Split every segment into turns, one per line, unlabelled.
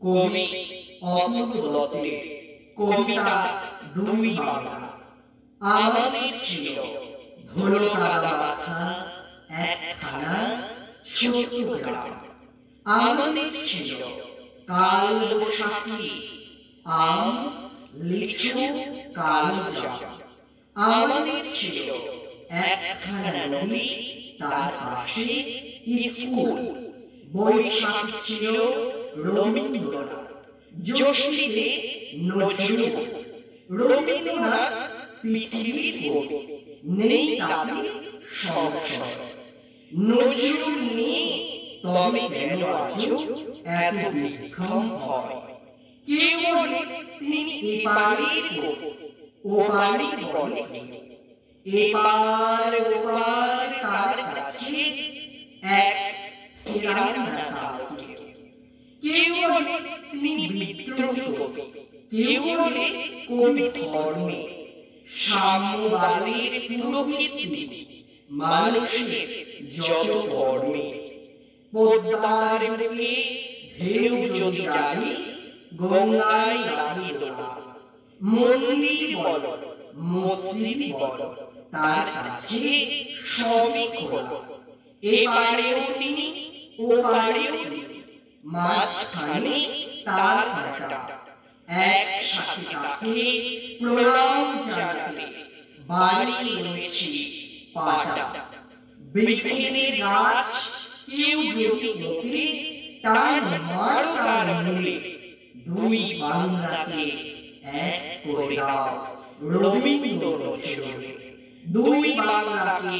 কবি অতুল দত্তের কবিতা দুই বাংলা। আমাদের ছিল ধুলো কাদা মাখা একখানা ছোট গ্রাম। আমাদের ছিল কাল বৈশাখী আম লিচু কালো জাম। আমাদের ছিল একখানা নদী তার পাশে স্কুল। বৈশাখী ছিল রবীন্দ্রনাথ, জ্যৈষ্ঠীতে নজরুল। রবীন্দ্রনাথ পৃথিবীর কবি, নেই তাতে সংশয়। নজরুল নিয়ে তবে কেন আজও এত বিভ্রম হয়? কেউ বলে তিনি এপারের কবি, ওপারের বলে কেউ। এপার ওপার তার কাছে এক ফেরার না কাউকে। কেউ বলে তিনি বিদ্রোহী কবি, কেউ বলে কবি ধর্মে। সাম্যবাদের পুরোহিত তিনি, মানুষের যত ধর্মে। পদ্মার বুকে ঢেউ যদি জাগে, গঙ্গায় লাগে দোলা। মন্দির বল মসজিদ বল তার কাছে সবই খোলা। এপারেও তিনি ওপারেও তিনি, মাঝখানে তার কাঁটা। একসাথে তাকে প্রণাম জানাতে বাড়ি রয়েছে পাটা। বিপিনের গাছ কেউ যদি বলে টান মারো তার মূলে। দুই বাংলাকে এক করে দাও রবীন্দ্র নজরুলে। দুই বাংলাকে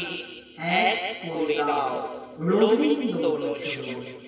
এক করে দাও রবীন্দ্র নজরুলে।